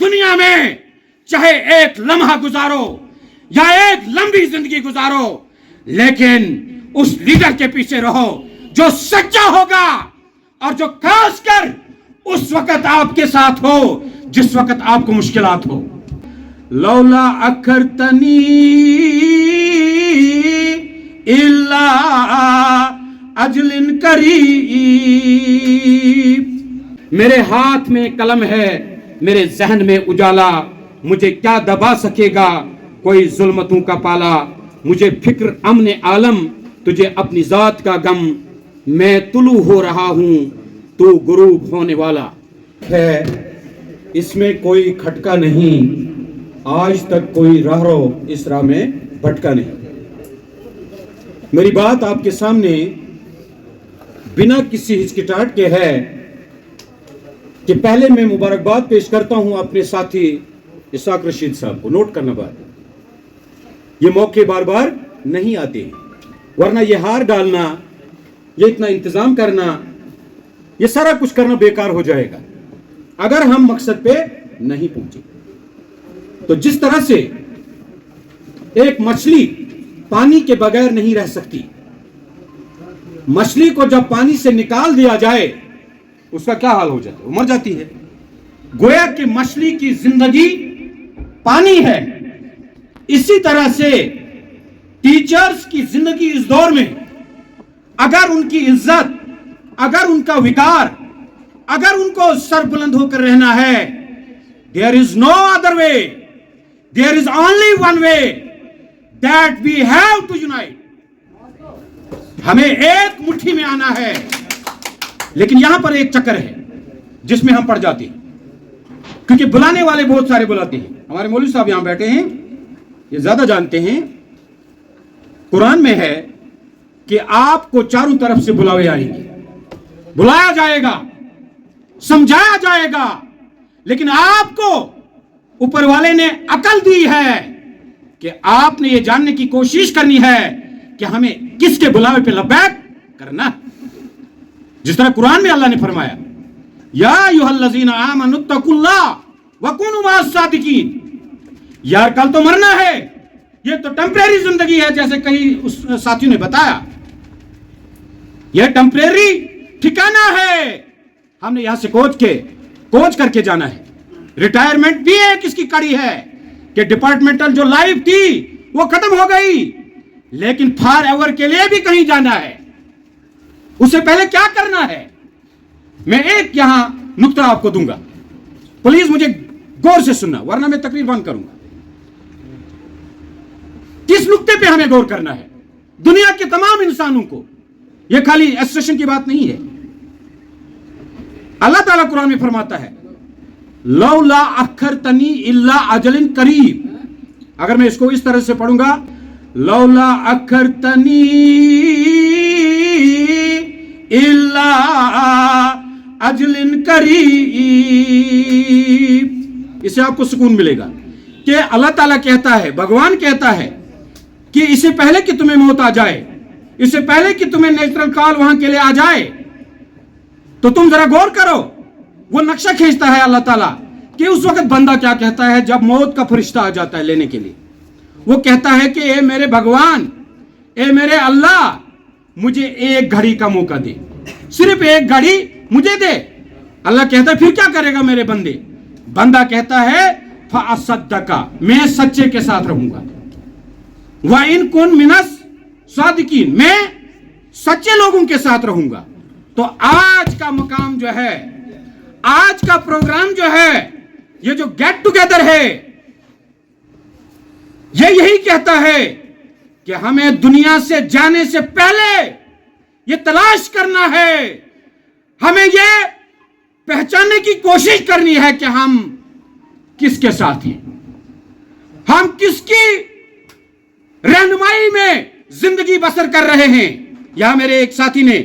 दुनिया में चाहे एक लम्हा गुजारो या एक लंबी जिंदगी गुजारो, लेकिन उस लीडर के पीछे रहो जो सच्चा होगा और जो खासकर उस वक्त आपके साथ हो जिस वक्त आपको मुश्किलात हो। लौला अखरतनी इल्ला अजलिन करीब, मेरे हाथ में कलम है, मेरे जहन में उजाला, मुझे क्या दबा सकेगा कोई जुल्मतों का पाला। मुझे फिक्र अमन आलम, तुझे अपनी जात का गम, मैं तुलू हो रहा हूं तू गुरूब होने वाला है। इसमें कोई खटका नहीं, आज तक कोई राहरो इस राह में भटका नहीं। मेरी बात आपके सामने बिना किसी हिचकिचाहट के है कि पहले मैं मुबारकबाद पेश करता हूं अपने साथी इसाक रशीद साहब को। नोट करना बात, ये मौके बार बार नहीं आते हैं, वरना ये हार डालना, ये इतना इंतजाम करना, ये सारा कुछ करना बेकार हो जाएगा अगर हम मकसद पे नहीं पहुंचे। तो जिस तरह से एक मछली पानी के बगैर नहीं रह सकती, मछली को जब पानी से निकाल दिया जाए उसका क्या हाल हो जाता है, वो मर जाती है। गोया कि मछली की जिंदगी पानी है, इसी तरह से टीचर्स की जिंदगी इस दौर में अगर उनकी इज्जत, अगर उनका विकार, अगर उनको सर बुलंद होकर रहना है, there is no other way, there is only one way, that we have to unite. हमें एक मुट्ठी में आना है। लेकिन यहां पर एक चक्कर है जिसमें हम पड़ जाते हैं, क्योंकि बुलाने वाले बहुत सारे बुलाते हैं। हमारे मौलवी साहब यहां बैठे हैं, ये ज्यादा जानते हैं। कुरान में है कि आपको चारों तरफ से बुलावे आएंगे, बुलाया जाएगा, समझाया जाएगा, लेकिन आपको ऊपर वाले ने अकल दी है कि आपने ये जानने की कोशिश करनी है कि हमें किसके बुलावे पे लब्बैक करना। जिस तरह कुरान में अल्लाह ने फरमाया, या अय्युहल्लज़ीना आमनुत्तकुल्लाह वकुनू मास्सादिकीन। यार कल तो मरना है, ये तो टेम्परेरी जिंदगी है, जैसे कई उस साथियों ने बताया, यह टेम्परेरी ठिकाना है। हमने यहां से कोच करके जाना है। रिटायरमेंट भी एक इसकी कड़ी है कि डिपार्टमेंटल जो लाइफ थी वो खत्म हो गई, लेकिन फॉर एवर के लिए भी कहीं जाना है। उससे पहले क्या करना है, मैं एक यहां नुक्ता आपको दूंगा, प्लीज मुझे गौर से सुनना, वरना मैं तकरीर बंद करूंगा। किस नुक्ते पे हमें गौर करना है? दुनिया के तमाम इंसानों को, यह खाली एसोसिएशन की बात नहीं है। अल्लाह ताला कुरान में फरमाता है, लौला अखरतनी इल्ला अजलिन करीब। अगर मैं इसको इस तरह से पढ़ूंगा, लौला अखरतनी इल्ला अजलिन करीब, इससे आपको सुकून मिलेगा कि अल्लाह ताला कहता है, भगवान कहता है कि इससे पहले कि तुम्हें मौत आ जाए, इससे पहले कि तुम्हें नेचुरल कॉल वहां के लिए आ जाए, तो तुम जरा गौर करो। वो नक्शा खींचता है अल्लाह ताला कि उस वक्त बंदा क्या कहता है जब मौत का फरिश्ता आ जाता है लेने के लिए। वो कहता है कि ए मेरे भगवान, ए मेरे अल्लाह, मुझे एक घड़ी का मौका दे, सिर्फ एक घड़ी मुझे दे। अल्लाह कहता है फिर क्या करेगा मेरे बंदे? बंदा कहता है फअसद्दका, मैं सच्चे के साथ रहूंगा, व इन कुन मिनस सादिकीन, मैं सच्चे लोगों के साथ रहूंगा। तो आज का मुकाम जो है, आज का प्रोग्राम जो है, ये जो गेट टुगेदर है, ये यही कहता है कि हमें दुनिया से जाने से पहले ये तलाश करना है, हमें ये पहचानने की कोशिश करनी है कि हम किसके साथ हैं, हम किसकी रहनुमाई में जिंदगी बसर कर रहे हैं। यहां मेरे एक साथी ने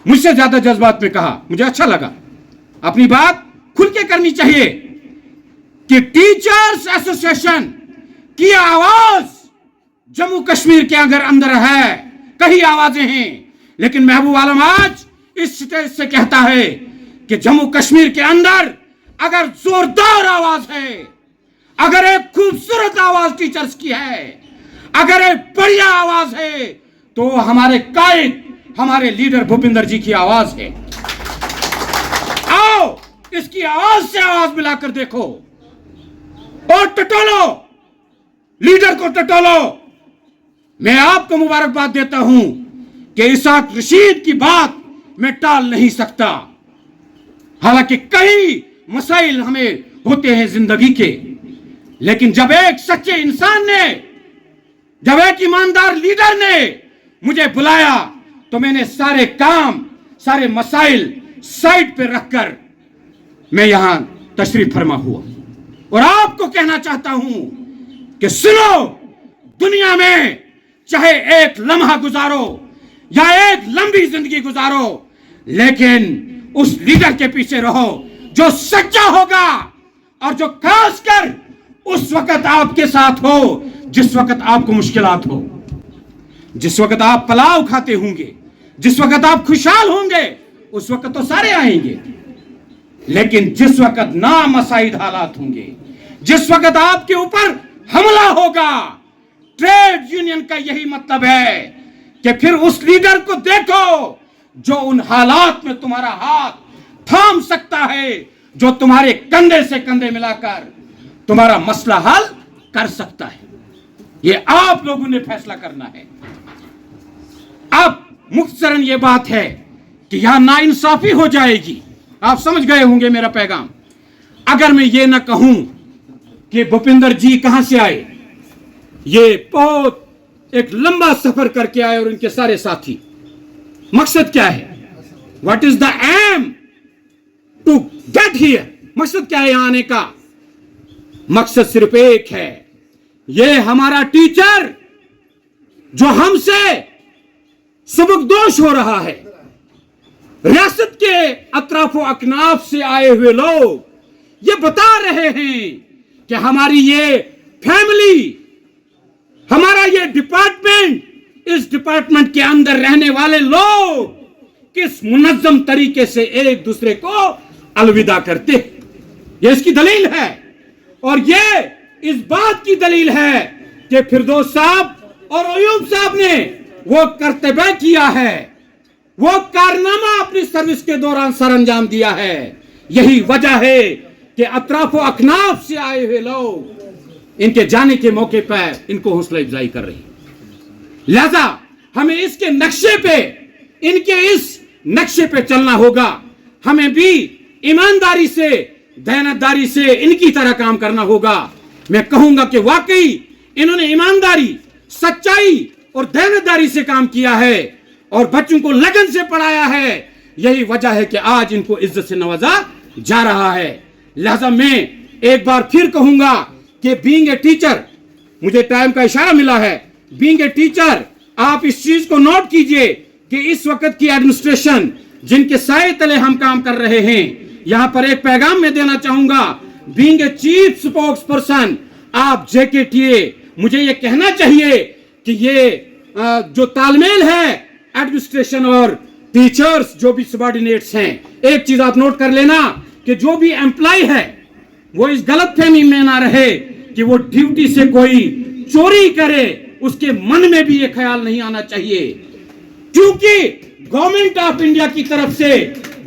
मुझसे ज्यादा जज्बात में कहा, मुझे अच्छा लगा। अपनी बात खुल के करनी चाहिए कि टीचर्स एसोसिएशन की आवाज जम्मू कश्मीर के अगर अंदर है, कई आवाजें हैं, लेकिन महबूब आलम आज इस स्टेज से कहता है कि जम्मू कश्मीर के अंदर अगर जोरदार आवाज है, अगर एक खूबसूरत आवाज टीचर्स की है, अगर एक बढ़िया आवाज है, तो हमारे कायद, हमारे लीडर भूपिंदर जी की आवाज है। आओ इसकी आवाज से आवाज मिलाकर देखो और टटोलो, लीडर को टटोलो। मैं आपको मुबारकबाद देता हूं कि इसाक रशीद की बात मैं टाल नहीं सकता। हालांकि कई मसाइल हमें होते हैं जिंदगी के, लेकिन जब एक सच्चे इंसान ने, जब एक ईमानदार लीडर ने मुझे बुलाया, तो मैंने सारे काम, सारे मसाइल साइड पे रखकर मैं यहां तशरीफ फरमा हुआ और आपको कहना चाहता हूं कि सुनो, दुनिया में चाहे एक लम्हा गुजारो या एक लंबी जिंदगी गुजारो, लेकिन उस लीडर के पीछे रहो जो सच्चा होगा और जो खासकर उस वक्त आपके साथ हो जिस वक्त आपको मुश्किलात हो, जिस वक्त आप पलाव खाते होंगे, जिस वक्त आप खुशहाल होंगे, उस वक्त तो सारे आएंगे, लेकिन जिस वक्त नामसाइद हालात होंगे, जिस वक्त आपके ऊपर हमला होगा, ट्रेड यूनियन का यही मतलब है कि फिर उस लीडर को देखो जो उन हालात में तुम्हारा हाथ थाम सकता है, जो तुम्हारे कंधे से कंधे मिलाकर तुम्हारा मसला हल कर सकता है। ये आप लोगों ने फैसला करना है। अब मुख्तसरन ये बात है कि यहां नाइंसाफी हो जाएगी। आप समझ गए होंगे मेरा पैगाम। अगर मैं ये ना कहूं कि भूपिंदर जी कहां से आए, ये बहुत एक लंबा सफर करके आए और उनके सारे साथी, मकसद क्या है, what is the aim to get here, मकसद क्या है यहां आने का? मकसद सिर्फ एक है, ये हमारा टीचर जो हमसे सबकदोश हो रहा है, रियासत के अतराफो अकनाफ से आए हुए लोग ये बता रहे हैं कि हमारी ये फैमिली, हमारा ये डिपार्टमेंट, इस डिपार्टमेंट के अंदर रहने वाले लोग किस मुनज्जम तरीके से एक दूसरे को अलविदा करते हैं। ये इसकी दलील है और ये इस बात की दलील है कि फिरदौस साहब और अयूब साहब ने वो कर्तव्य किया है, वो कारनामा अपनी सर्विस के दौरान सरअंजाम दिया है। यही वजह है कि अतराफो अकनाफ से आए हुए लोग इनके जाने के मौके पर इनको हौसला अफजाई कर रही है। लिहाजा हमें इसके नक्शे पे, इनके इस नक्शे पे चलना होगा। हमें भी ईमानदारी से, दयानतदारी से इनकी तरह काम करना होगा। मैं कहूंगा कि वाकई इन्होंने ईमानदारी, सच्चाई और दयानतदारी से काम किया है और बच्चों को लगन से पढ़ाया है। यही वजह है कि आज इनको इज्जत से नवाजा जा रहा है। लिहाजा मैं एक बार फिर कहूंगा कि बीइंग ए टीचर, मुझे टाइम का इशारा मिला है, बीइंग ए टीचर, आप इस चीज को नोट कीजिए कि इस वक्त की एडमिनिस्ट्रेशन जिनके साए तले हम काम कर रहे हैं, यहां पर एक पैगाम मैं देना चाहूंगा। Being a chief spokes person, आप JKTA, मुझे ये कहना चाहिए कि ये जो तालमेल है एडमिनिस्ट्रेशन और टीचर्स जो भी सबॉर्डिनेट्स हैं, एक चीज आप नोट कर लेना कि जो भी एम्प्लॉय है वो इस गलतफहमी में ना रहे कि वो ड्यूटी से कोई चोरी करे, उसके मन में भी ये ख्याल नहीं आना चाहिए, क्योंकि गवर्नमेंट ऑफ इंडिया की तरफ से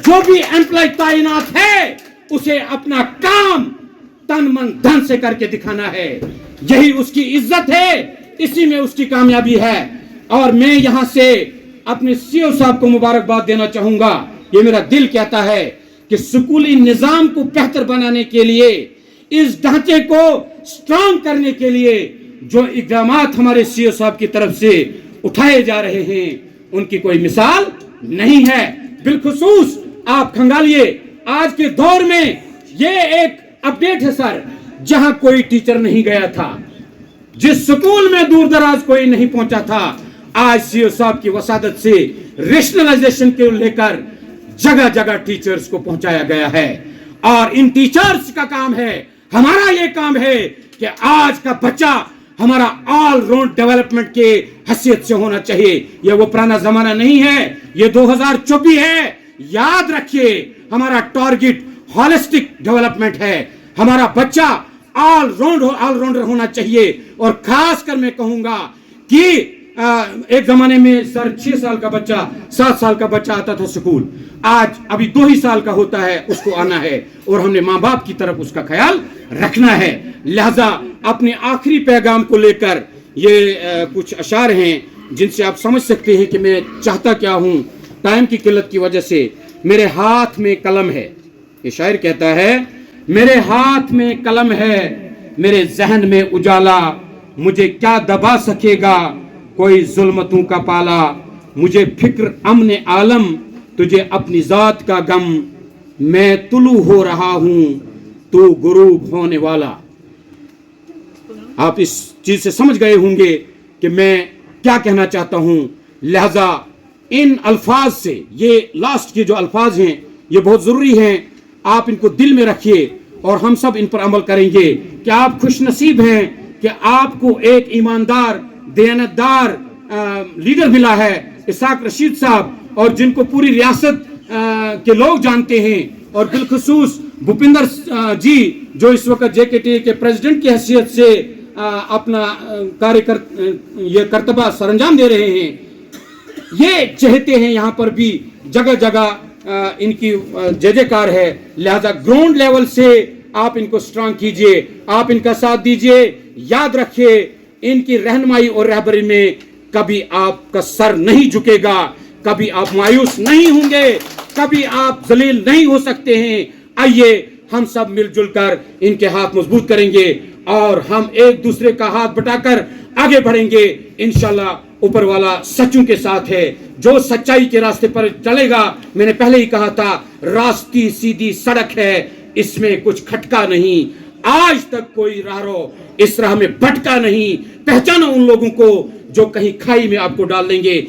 जो भी एम्प्लॉय तैनात है उसे अपना काम तन मन धन से करके दिखाना है। यही उसकी इज्जत है, इसी में उसकी कामयाबी है। और मैं यहां से अपने CEO साहब को मुबारकबाद देना चाहूंगा। ये मेरा दिल कहता है कि स्कूली निजाम को बेहतर बनाने के लिए, इस ढांचे को स्ट्रांग करने के लिए जो इक़दामात हमारे CEO साहब की तरफ से उठाए जा रहे हैं, उनकी कोई मिसाल नहीं है। बिलखुसूस आप खंगालिए, आज के दौर में ये एक अपडेट है सर, जहां कोई टीचर नहीं गया था, जिस स्कूल में दूर दराज कोई नहीं पहुंचा था, आज CEO साहब की वसादत से रेशनलाइजेशन को लेकर जगह जगह टीचर्स को पहुंचाया गया है। और इन टीचर्स का काम है, हमारा ये काम है कि आज का बच्चा हमारा ऑल राउंड डेवलपमेंट के हैसियत से होना चाहिए। ये वो पुराना जमाना नहीं है, ये 2024 है। याद रखिए, हमारा टारगेट हॉलिस्टिक डेवलपमेंट है। हमारा बच्चा ऑलराउंडर होना चाहिए। और खासकर मैं कहूंगा कि एक जमाने में सर 6 साल का बच्चा 7 साल का बच्चा आता था स्कूल, आज अभी 2 ही साल का होता है उसको आना है, और हमने माँ बाप की तरफ उसका ख्याल रखना है। लिहाजा अपने आखिरी पैगाम को लेकर ये कुछ अशार हैं जिनसे आप समझ सकते हैं कि मैं चाहता क्या हूं। टाइम की किल्लत की वजह से मेरे हाथ में कलम है। ये शायर कहता है, मेरे हाथ में कलम है, मेरे जहन में उजाला, मुझे क्या दबा सकेगा कोई जुल्मतों का पाला। मुझे फिक्र अमन आलम, तुझे अपनी जात का गम, मैं तुलू हो रहा हूं तू गुरूब होने वाला। आप इस चीज से समझ गए होंगे कि मैं क्या कहना चाहता हूं। लिहाजा इन अल्फाज से, ये लास्ट के जो अल्फाज हैं ये बहुत जरूरी हैं, आप इनको दिल में रखिए और हम सब इन पर अमल करेंगे। कि आप खुश नसीब हैं कि आपको एक ईमानदार दयानतदार लीडर मिला है, इसाक रशीद साहब, और जिनको पूरी रियासत के लोग जानते हैं, और बिलखुसूस भूपिंदर जी जो इस वक्त JKT के प्रेसिडेंट की हैसियत से अपना ये कर्तव्य सरंजाम दे रहे हैं। ये चाहते हैं यहाँ पर भी जगह जगह इनकी जय जयकार है। लिहाजा ग्राउंड लेवल से आप इनको स्ट्रांग कीजिए, आप इनका साथ दीजिए। याद रखिए, इनकी रहनुमाई और रहबरी में कभी आपका सर नहीं झुकेगा, कभी आप मायूस नहीं होंगे, कभी आप जलील नहीं हो सकते हैं। आइए हम सब मिलजुल कर इनके हाथ मजबूत करेंगे और हम एक दूसरे का हाथ बटाकर आगे बढ़ेंगे। इंशाल्लाह ऊपर वाला सच्चों के साथ है। जो सच्चाई के रास्ते पर चलेगा, मैंने पहले ही कहा था, रास्ती सीधी सड़क है, इसमें कुछ खटका नहीं। आज तक कोई राहरो इस राह में भटका नहीं। पहचानो उन लोगों को जो कहीं खाई में आपको डाल देंगे।